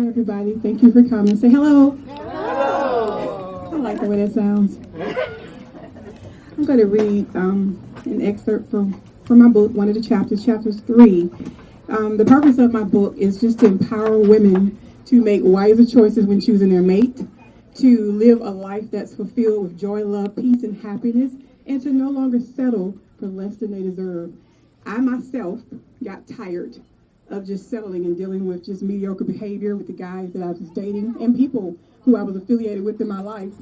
everybody. Thank you for coming. Say hello. Hello. I like the way that sounds. I'm going to read an excerpt from my book, one of the chapters, chapter 3. The purpose of my book is just to empower women to make wiser choices when choosing their mate, to live a life that's fulfilled with joy, love, peace, and happiness, and to no longer settle for less than they deserve. I myself got tired of just settling and dealing with just mediocre behavior with the guys that I was dating and people who I was affiliated with in my life.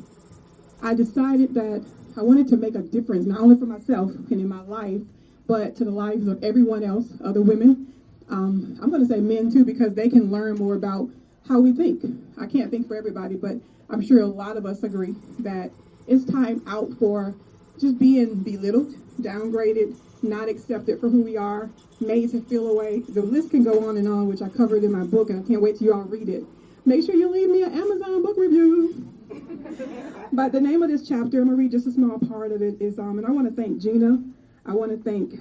I decided that I wanted to make a difference, not only for myself and in my life, but to the lives of everyone else, other women. I'm going to say men too, because they can learn more about how we think. I can't think for everybody, but I'm sure a lot of us agree that it's time out for just being belittled, downgraded, not accepted for who we are, made to feel away. The list can go on, which I covered in my book, and I can't wait till you all read it. Make sure you leave me an Amazon book review. But the name of this chapter, I'm going to read just a small part of it, is, and I want to thank Gina. I want to thank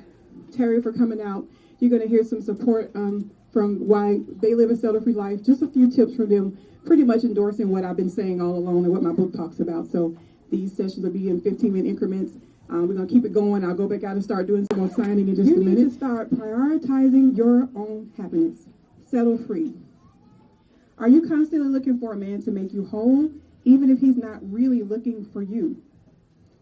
Terry for coming out. You're going to hear some support from why they live a SettleFree life. Just a few tips from them, pretty much endorsing what I've been saying all along and what my book talks about. So these sessions will be in 15-minute increments. We're going to keep it going. I'll go back out and start doing some more signing in just a minute. You need to start prioritizing your own happiness. Settle free. Are you constantly looking for a man to make you whole, even if he's not really looking for you?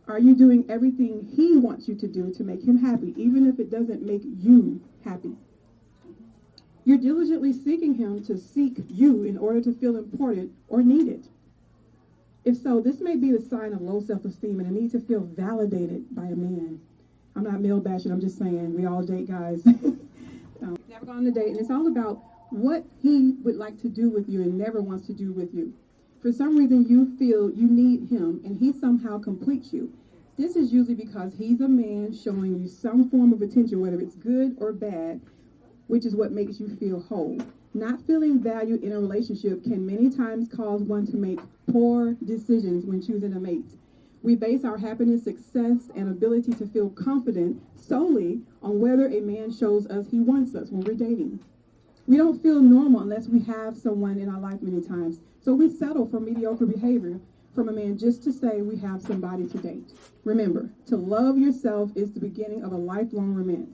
Are you doing everything he wants you to do to make him happy, even if it doesn't make you happy? You're diligently seeking him to seek you in order to feel important or needed. If so, this may be the sign of low self-esteem and a need to feel validated by a man. I'm not male bashing, I'm just saying we all date guys. Never gone on a date, and it's all about what he would like to do with you and never wants to do with you. For some reason, you feel you need him, and he somehow completes you. This is usually because he's a man showing you some form of attention, whether it's good or bad, which is what makes you feel whole. Not feeling valued in a relationship can many times cause one to make poor decisions when choosing a mate. We base our happiness, success, and ability to feel confident solely on whether a man shows us he wants us when we're dating. We don't feel normal unless we have someone in our life many times. So we settle for mediocre behavior from a man just to say we have somebody to date. Remember, to love yourself is the beginning of a lifelong romance.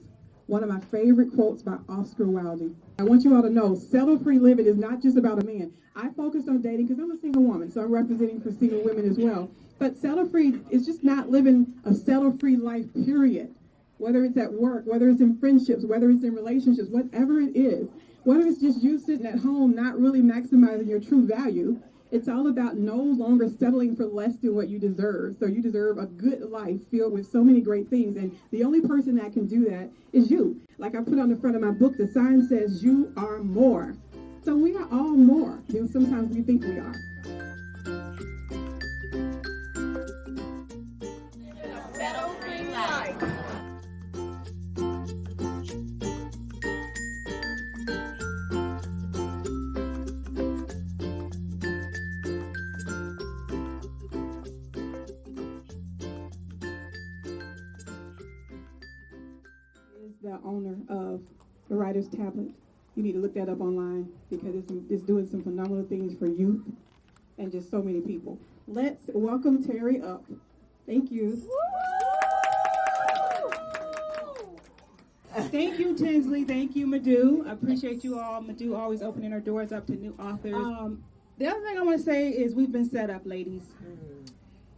One of my favorite quotes by Oscar Wilde. I want you all to know, settle-free living is not just about a man. I focused on dating because I'm a single woman, so I'm representing for single women as well. But settle-free is just not living a settle-free life, period. Whether it's at work, whether it's in friendships, whether it's in relationships, whatever it is, whether it's just you sitting at home not really maximizing your true value, it's all about no longer settling for less than what you deserve. So you deserve a good life filled with so many great things. And the only person that can do that is you. Like I put on the front of my book, the sign says you are more. So we are all more than sometimes we think we are. SettleFree life. The owner of the Writer's Tablet. You need to look that up online because it's doing some phenomenal things for youth and just so many people. Let's welcome Terry up. Thank you. Thank you, Tinzley. Thank you, Madhu. I appreciate you all. Madhu always opening her doors up to new authors. The other thing I want to say is we've been set up, ladies.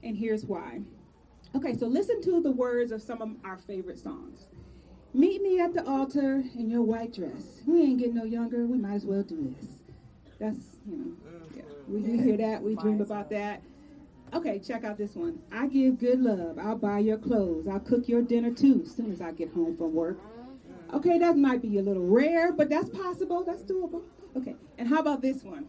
And here's why. Okay, so listen to the words of some of our favorite songs. Meet me at the altar in your white dress. We ain't getting no younger. We might as well do this. That's, yeah. We hear that. We dream about that. Okay, check out this one. I give good love. I'll buy your clothes. I'll cook your dinner too as soon as I get home from work. Okay, that might be a little rare, but that's possible. That's doable. Okay, and how about this one?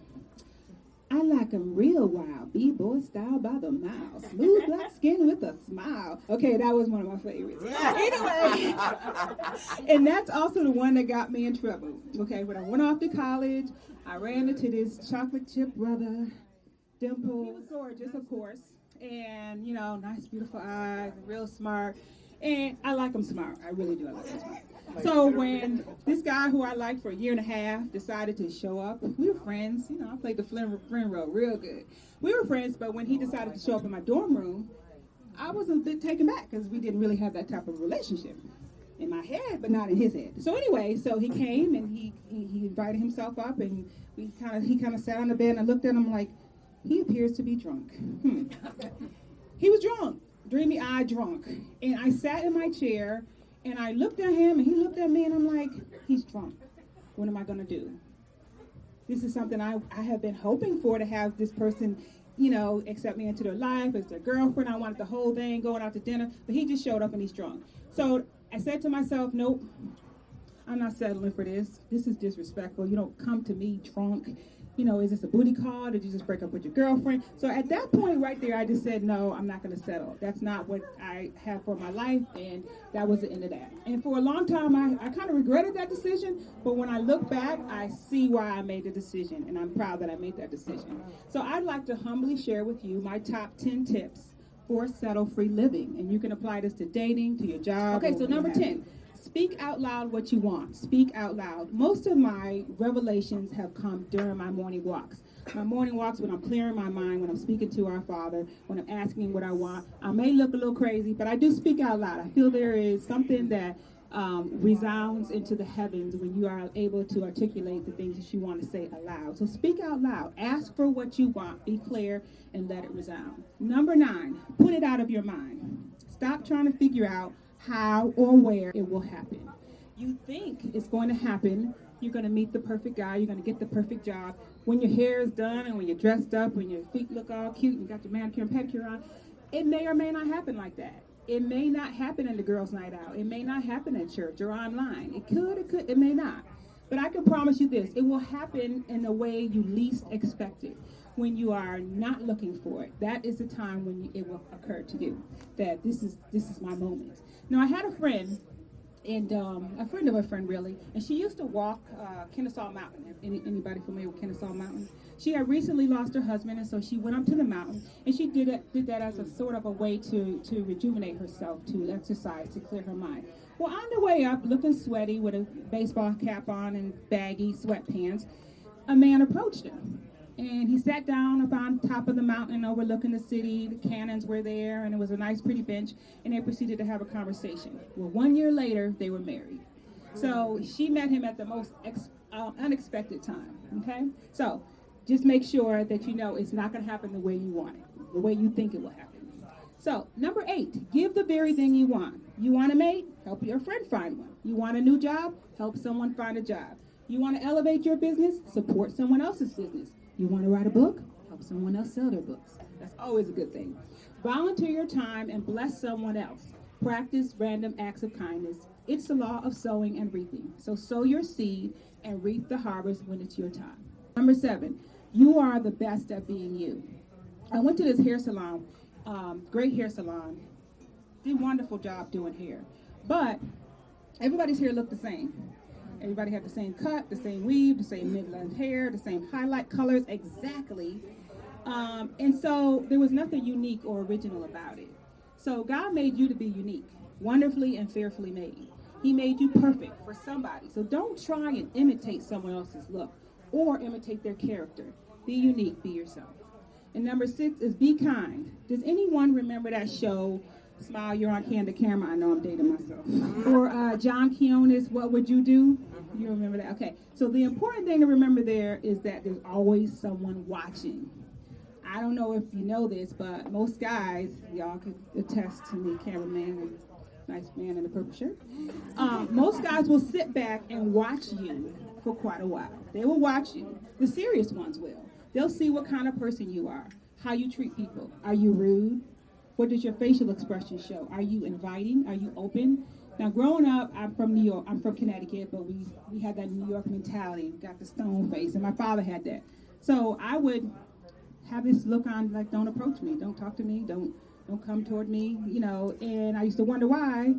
I like 'em real wild, B-boy style by the mile. Smooth black skin with a smile. Okay, that was one of my favorites. Anyway, and that's also the one that got me in trouble. Okay, when I went off to college, I ran into this chocolate chip brother, Dimple. He was gorgeous, of course, and, nice, beautiful eyes, real smart. And I like him smart. I really do. I like him smart. So when this guy who I liked for a year and a half decided to show up, we were friends. You know, I played the friend role real good. We were friends, but when he decided to show up in my dorm room, I was a bit taken back because we didn't really have that type of relationship in my head, but not in his head. So anyway, so he came and he invited himself up, and he kind of sat on the bed, and I looked at him like, he appears to be drunk. He was drunk, dreamy-eyed drunk. And I sat in my chair, and I looked at him, and he looked at me, and I'm like, he's drunk. What am I going to do? This is something I have been hoping for, to have this person, you know, accept me into their life as their girlfriend. I wanted the whole thing, going out to dinner, but he just showed up and he's drunk. So I said to myself, nope, I'm not settling for this. This is disrespectful. You don't come to me drunk. You know, is this a booty call? Did you just break up with your girlfriend? So at that point right there, I just said, no, I'm not going to settle. That's not what I have for my life, and that was the end of that. And for a long time, I kind of regretted that decision, but when I look back, I see why I made the decision, and I'm proud that I made that decision. So I'd like to humbly share with you my top 10 tips for settle-free living, and you can apply this to dating, to your job. Okay, so number 10. Speak out loud what you want. Speak out loud. Most of my revelations have come during my morning walks. My morning walks, when I'm clearing my mind, when I'm speaking to our Father, when I'm asking what I want. I may look a little crazy, but I do speak out loud. I feel there is something that resounds into the heavens when you are able to articulate the things that you want to say aloud. So speak out loud. Ask for what you want. Be clear and let it resound. Number 9, put it out of your mind. Stop trying to figure out how or where it will happen. You think it's going to happen. You're going to meet the perfect guy. You're going to get the perfect job. When your hair is done and when you're dressed up, when your feet look all cute and you got your manicure and pedicure on, it may or may not happen like that. It may not happen in the girls' night out. It may not happen at church or online. It could, it may not. But I can promise you this, it will happen in the way you least expect it. When you are not looking for it, that is the time when it will occur to you that this is my moment. Now, I had a friend, and a friend of a friend, really, and she used to walk Kennesaw Mountain. Anybody familiar with Kennesaw Mountain? She had recently lost her husband, and so she went up to the mountain, and she did that as a sort of a way to rejuvenate herself, to exercise, to clear her mind. Well, on the way up, looking sweaty with a baseball cap on and baggy sweatpants, a man approached her. And he sat down up on top of the mountain overlooking the city. The cannons were there, and it was a nice, pretty bench, and they proceeded to have a conversation. Well, 1 year later, they were married. So she met him at the most unexpected time, okay? So just make sure that you know it's not going to happen the way you want it, the way you think it will happen. So, number 8, give the very thing you want. You want a mate? Help your friend find one. You want a new job? Help someone find a job. You want to elevate your business? Support someone else's business. You want to write a book? Help someone else sell their books. That's always a good thing. Volunteer your time and bless someone else. Practice random acts of kindness. It's the law of sowing and reaping. So sow your seed and reap the harvest when it's your time. Number 7, you are the best at being you. I went to this hair salon, great hair salon. Did a wonderful job doing hair. But everybody's hair looked the same. Everybody had the same cut, the same weave, the same mid-length hair, the same highlight colors, exactly. And so there was nothing unique or original about it. So God made you to be unique, wonderfully and fearfully made. He made you perfect for somebody. So don't try and imitate someone else's look or imitate their character. Be unique, be yourself. And number 6 is be kind. Does anyone remember that show, Smile, You're on Candid Camera? I know I'm dating myself. Or John Keown's What Would You Do? You remember that? Okay. So the important thing to remember there is that there's always someone watching. I don't know if you know this, but most guys, y'all could attest to me, cameraman and nice man in the purple shirt. Most guys will sit back and watch you for quite a while. They will watch you. The serious ones will. They'll see what kind of person you are, how you treat people. Are you rude? What does your facial expression show? Are you inviting? Are you open? Now, growing up, I'm from New York. I'm from Connecticut, but we had that New York mentality. We got the stone face, and my father had that. So I would have this look on, like, don't approach me, don't talk to me, don't come toward me, you know. And I used to wonder why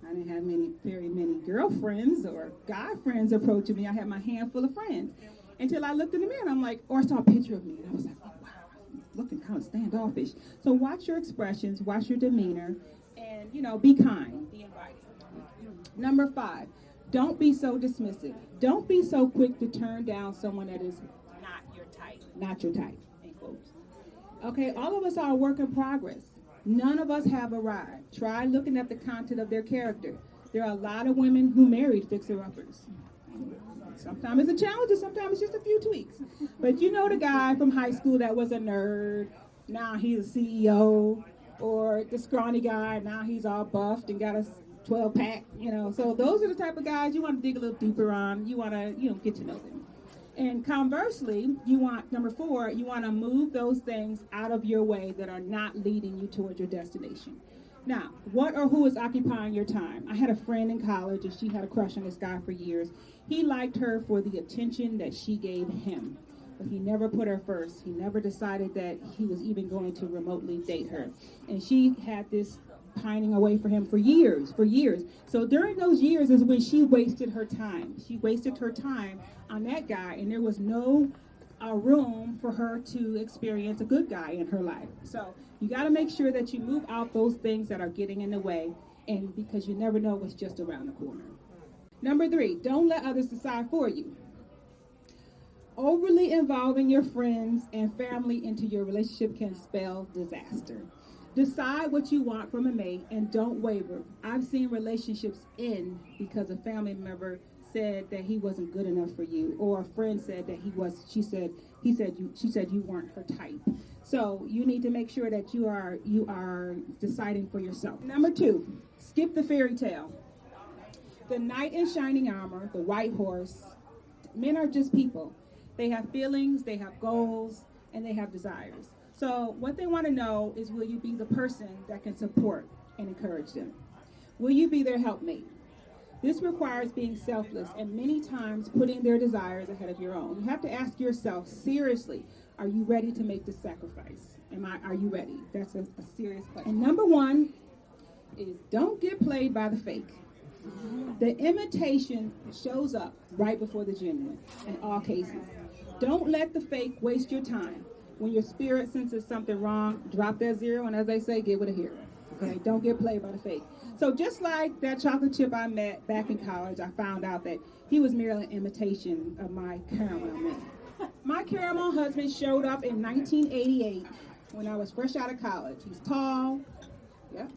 I didn't have very many girlfriends or guy friends approaching me. I had my handful of friends until I looked in the mirror, and I'm like, or I saw a picture of me, and I was like, oh wow, I'm looking kind of standoffish. So watch your expressions, watch your demeanor, And, be kind, be inviting. Number 5, don't be so dismissive. Don't be so quick to turn down someone that is Not your type. not your type, in quotes. Okay, all of us are a work in progress. None of us have arrived. Try looking at the content of their character. There are a lot of women who married fixer-uppers. Sometimes it's a challenge, and sometimes it's just a few tweaks. But the guy from high school that was a nerd, now he's a CEO, or the scrawny guy, now he's all buffed and got a 12-pack, So those are the type of guys you want to dig a little deeper on. You want to, get to know them. And conversely, number 4, you want to move those things out of your way that are not leading you towards your destination. Now, what or who is occupying your time? I had a friend in college, and she had a crush on this guy for years. He liked her for the attention that she gave him, but he never put her first. He never decided that he was even going to remotely date her. And she had this pining away for him for years. So during those years is when she wasted her time. She wasted her time on that guy, and there was no room for her to experience a good guy in her life. So you got to make sure that you move out those things that are getting in the way, and because you never know what's just around the corner. Number 3, don't let others decide for you. Overly involving your friends and family into your relationship can spell disaster. Decide what you want from a mate and don't waver. I've seen relationships end because a family member said that he wasn't good enough for you, or a friend said that she said you weren't her type. So you need to make sure that you are deciding for yourself. Number 2, skip the fairy tale. The knight in shining armor, the white horse. Men are just people. They have feelings, they have goals, and they have desires. So what they want to know is, will you be the person that can support and encourage them? Will you be their helpmate? This requires being selfless and many times putting their desires ahead of your own. You have to ask yourself, seriously, are you ready to make this sacrifice? Are you ready? That's a serious question. And number 1 is, don't get played by the fake. The imitation shows up right before the genuine in all cases. Don't let the fake waste your time. When your spirit senses something wrong, drop that 0, and as they say, get with a hero. Okay, don't get played by the fake. So just like that chocolate chip I met back in college, I found out that he was merely an imitation of my caramel man. My caramel husband showed up in 1988 when I was fresh out of college. He's tall,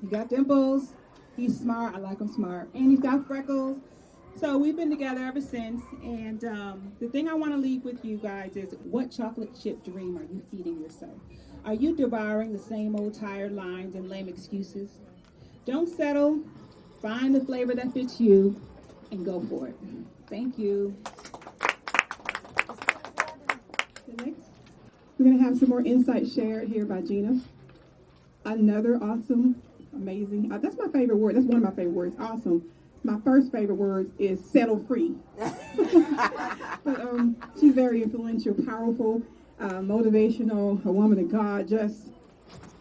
he got dimples, he's smart, I like him smart, and he's got freckles. So we've been together ever since, and the thing I want to leave with you guys is, what chocolate chip dream are you feeding yourself? Are you devouring the same old tired lines and lame excuses? Don't settle. Find the flavor that fits you and go for it. Thank you. Next, we're going to have some more insights shared here by Gina. Another awesome, amazing, that's my favorite word. That's one of my favorite words, awesome. My first favorite word is SettleFree. But she's very influential, powerful, motivational, a woman of God, just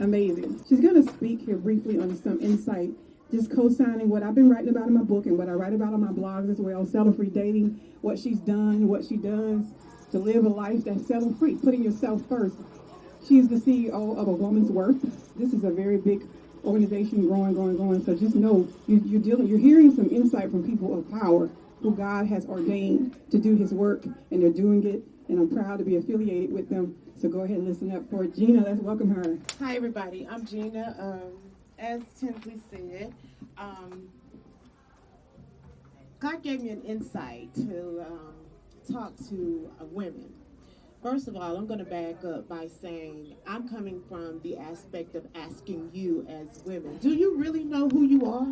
amazing. She's going to speak here briefly on some insight, just co-signing what I've been writing about in my book and what I write about on my blogs as well, SettleFree Dating, what she's done, what she does to live a life that's settle-free, putting yourself first. She's the CEO of A Woman's Worth. This is a very big organization, growing. So just know you're hearing some insight from people of power who God has ordained to do his work, and they're doing it, and I'm proud to be affiliated with them. So go ahead and listen up for Gina. Let's welcome her. Hi, everybody. I'm Gina. As Tinzley said, God gave me an insight to talk to women. First of all, I'm going to back up by saying I'm coming from the aspect of asking you as women, do you really know who you are?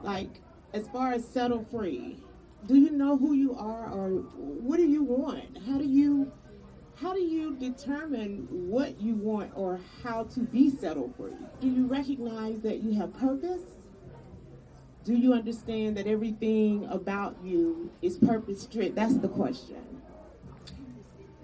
Like, as far as settle free, do you know who you are, or what do you want? How do you determine what you want or how to be settle free? Do you recognize that you have purpose? Do you understand that everything about you is purpose-driven? That's the question.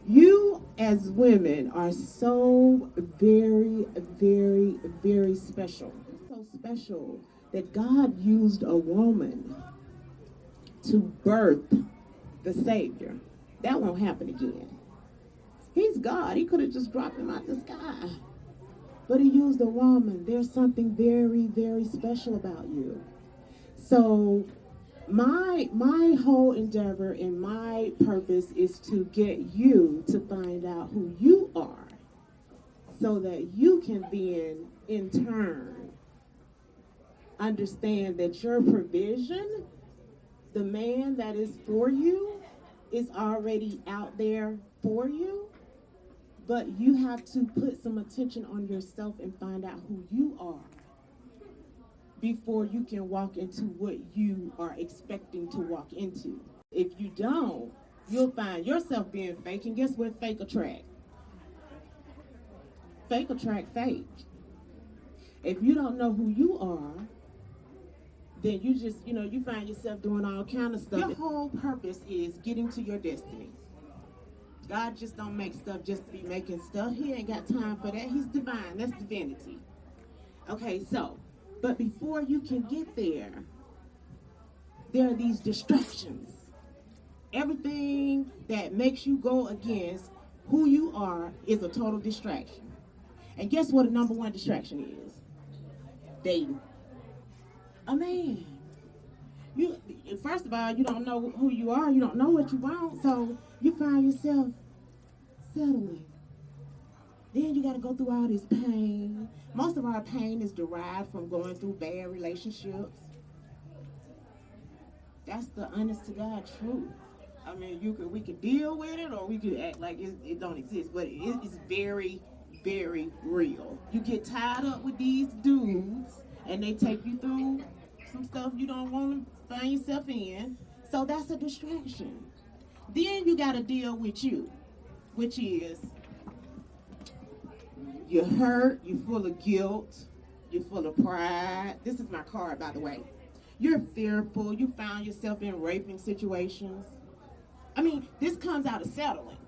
You as women are so very, very, very special. So special that God used a woman to birth the Savior. That won't happen again. He's God. He could have just dropped him out the sky. but he used a woman. There's something very, very special about you. So my whole endeavor and my purpose is to get you to find out who you are, so that you can then in turn understand that your provision, the man that is for you, is already out there for you. But you have to put some attention on yourself and find out who you are before you can walk into what you are expecting to walk into. If you don't, you'll find yourself being fake, and guess what fake attract? Fake attract fake. If you don't know who you are, then you just, you find yourself doing all kind of stuff. Your whole purpose is getting to your destiny. God just don't make stuff just to be making stuff. He ain't got time for that. He's divine. That's divinity. Okay, so, but before you can get there are these distractions. Everything that makes you go against who you are is a total distraction. And guess what the number one distraction is? Dating. A man. First of all, you don't know who you are. You don't know what you want. So you find yourself settling. Then you got to go through all this pain. Most of our pain is derived from going through bad relationships. That's the honest to God truth. I mean, we could deal with it, or we could act like it don't exist. But it's very, very real. You get tied up with these dudes, and they take you through some stuff you don't want to find yourself in. So that's a distraction. Then you got to deal with you, which is you're hurt, you're full of guilt, you're full of pride. This is my card, by the way. You're fearful. You found yourself in raping situations. I mean, this comes out of settling.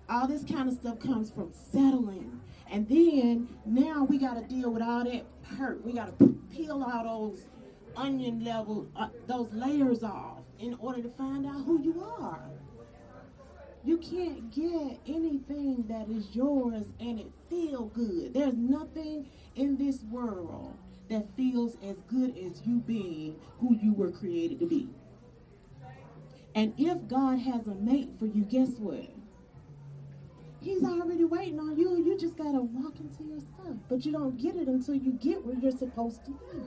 All this kind of stuff comes from settling. And then now we got to deal with all that hurt. We got to peel all those onion level, those layers off in order to find out who you are. You can't get anything that is yours and it feel good. There's nothing in this world that feels as good as you being who you were created to be. And if God has a mate for you, guess what? He's already waiting on you. You just got to walk into your stuff. But you don't get it until you get where you're supposed to be.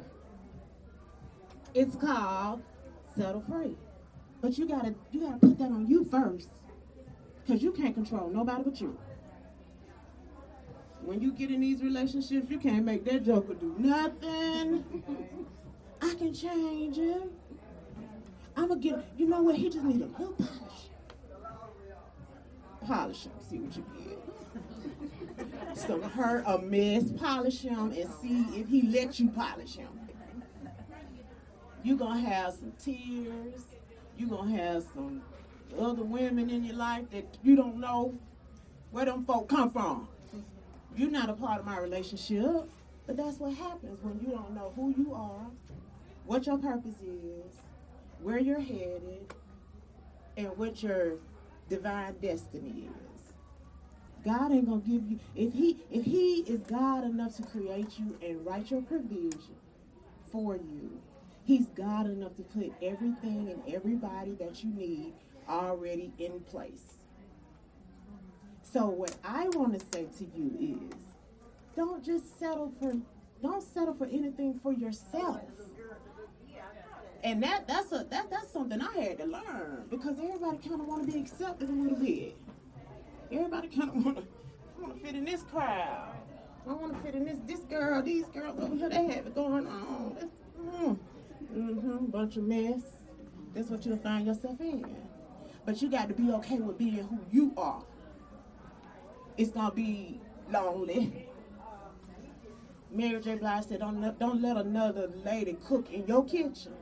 It's called SettleFree. But you gotta put that on you first. Because you can't control nobody but you. When you get in these relationships, you can't make that joker do nothing. I can change him. I'm going to get, you know what, he just need a little polish. Polish him, see what you get. Some hurt, a mess, polish him and see if he let you polish him. You're going to have some tears. You're going to have some other women in your life that you don't know where them folk come from. You're not a part of my relationship, but that's what happens when you don't know who you are, what your purpose is, where you're headed, and what your divine destiny is. God ain't gonna give you, if he is God enough to create you and write your provision for you, he's God enough to put everything and everybody that you need already in place. So what I want to say to you is, don't settle for anything for yourself. And that's something I had to learn, because everybody kind of want to be accepted a little bit. Everybody kind of want to fit in this crowd. I want to fit in this girl, these girls over here, they have it going on. Bunch of mess. That's what you'll find yourself in. But you got to be okay with being who you are. It's going to be lonely. Mary J. Blige said, don't let another lady cook in your kitchen.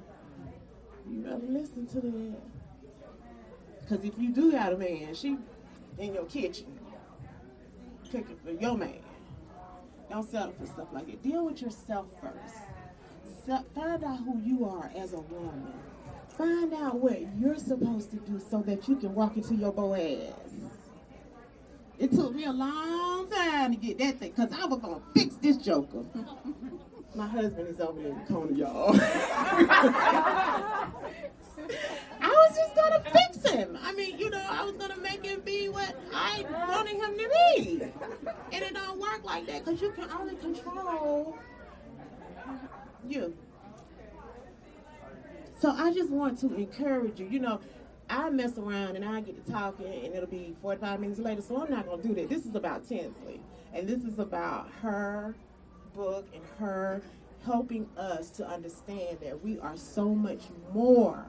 You better listen to that. Because if you do have a man, she in your kitchen cooking for your man. Don't settle for stuff like that. Deal with yourself first. Find out who you are as a woman. Find out what you're supposed to do so that you can walk into your Boaz. It took me a long time to get that thing, because I was going to fix this joker. My husband is over there in the corner, y'all. I was just going to fix him. I mean, I was going to make him be what I wanted him to be. And it don't work like that, because you can only control you. So I just want to encourage you. I mess around and I get to talking and it'll be 45 minutes later, so I'm not going to do that. This is about Tinzley, and this is about her book and her helping us to understand that we are so much more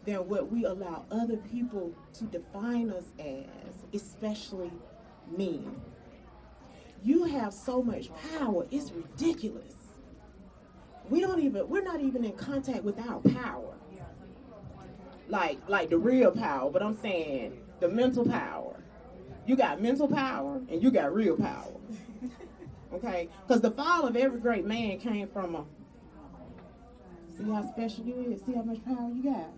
than what we allow other people to define us as, especially me. You have so much power, it's ridiculous. We're not even in contact with our power. Like the real power, but I'm saying the mental power. You got mental power and you got real power. Okay? Because the fall of every great man came from see how special you is, see how much power you got.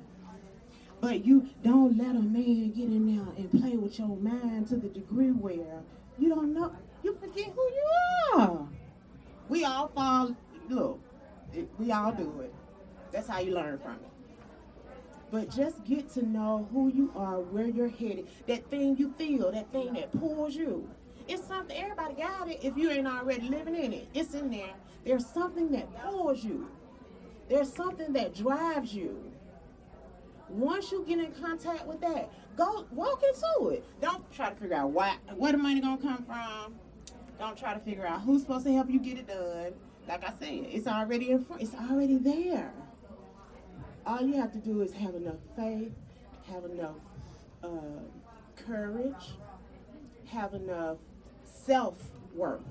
But you don't let a man get in there and play with your mind to the degree where you don't know, you forget who you are. We all fall, look, we all do it. That's how you learn from it. But just get to know who you are, where you're headed, that thing you feel, that thing that pulls you. It's something, everybody got it if you ain't already living in it. It's in there. There's something that pulls you. There's something that drives you. Once you get in contact with that, go walk into it. Don't try to figure out where the money gonna come from. Don't try to figure out who's supposed to help you get it done. Like I said, it's already in front. It's already there. All you have to do is have enough faith, have enough courage, have enough self-worth.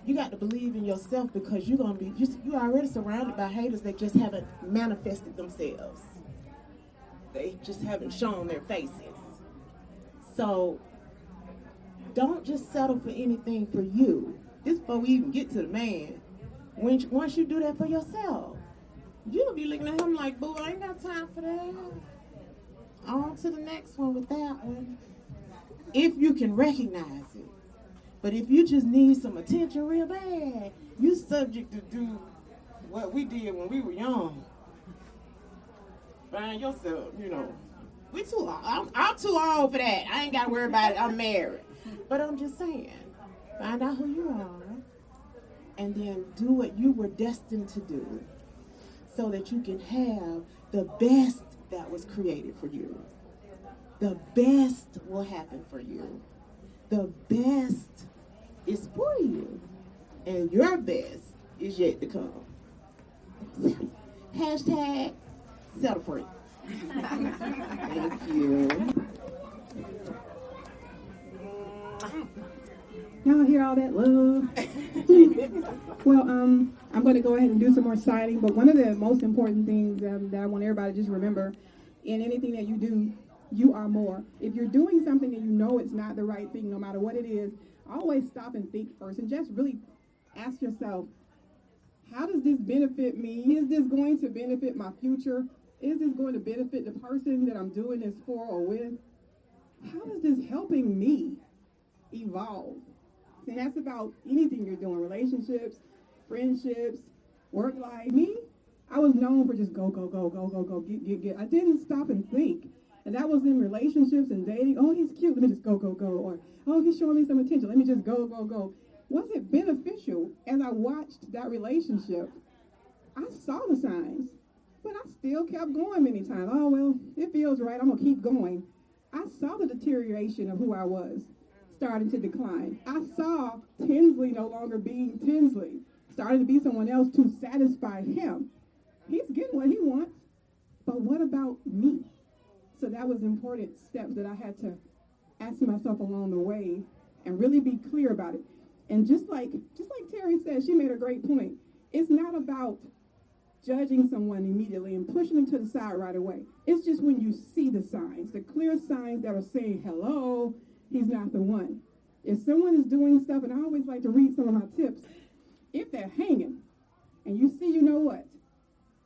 You got to believe in yourself, because you're gonna be you're already surrounded by haters that just haven't manifested themselves. They just haven't shown their faces. So don't just settle for anything for you. This before we even get to the man. Once you do that for yourself, you'll be looking at him like, boo, I ain't got time for that. On to the next one with that one. If you can recognize it. But if you just need some attention real bad, you subject to do what we did when we were young. Find yourself, we too old. I'm too old for that. I ain't got to worry about it. I'm married. But I'm just saying, find out who you are, and then do what you were destined to do, so that you can have the best that was created for you. The best will happen for you. The best is for you. And your best is yet to come. Hashtag SettleFree. Thank you. Y'all hear all that love? Well, I'm going to go ahead and do some more citing, but one of the most important things that I want everybody to just remember, in anything that you do, you are more. If you're doing something and you know it's not the right thing, no matter what it is, always stop and think first, and just really ask yourself, how does this benefit me? Is this going to benefit my future? Is this going to benefit the person that I'm doing this for or with? How is this helping me evolve? And that's about anything you're doing, relationships, friendships, work life. Me, I was known for just go, get. I didn't stop and think. And that was in relationships and dating. Oh, he's cute. Let me just go. Or, oh, he's showing me some attention. Let me just go. Was it beneficial? As I watched that relationship, I saw the signs, but I still kept going many times. Oh, well, it feels right. I'm going to keep going. I saw the deterioration of who I was starting to decline. I saw Tinzley no longer being Tinzley, starting to be someone else to satisfy him. He's getting what he wants, but what about me? So that was important steps that I had to ask myself along the way and really be clear about it. And just like Terry said, she made a great point. It's not about judging someone immediately and pushing them to the side right away. It's just when you see the signs, the clear signs that are saying, hello, he's not the one. If someone is doing stuff, and I always like to read some of my tips, if they're hanging and you see, you know what,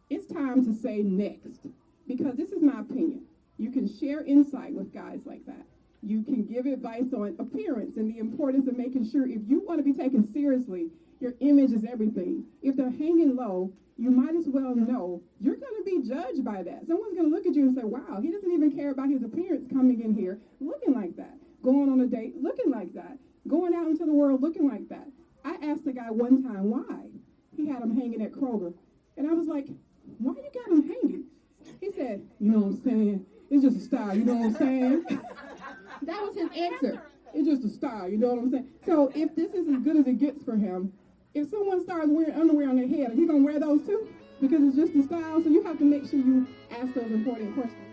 it's time to say next. Because this is my opinion. You can share insight with guys like that. You can give advice on appearance and the importance of making sure if you want to be taken seriously, your image is everything. If they're hanging low, you might as well know you're going to be judged by that. Someone's going to look at you and say, wow, he doesn't even care about his appearance coming in here looking like that, going on a date looking like that, going out into the world looking like that. I asked the guy one time why he had him hanging at Kroger. And I was like, why you got him hanging? He said, you know what I'm saying? It's just a style, you know what I'm saying? That was his answer. It's just a style, you know what I'm saying? So if this is as good as it gets for him, if someone starts wearing underwear on their head, are you going to wear those too? Because it's just a style. So you have to make sure you ask those important questions.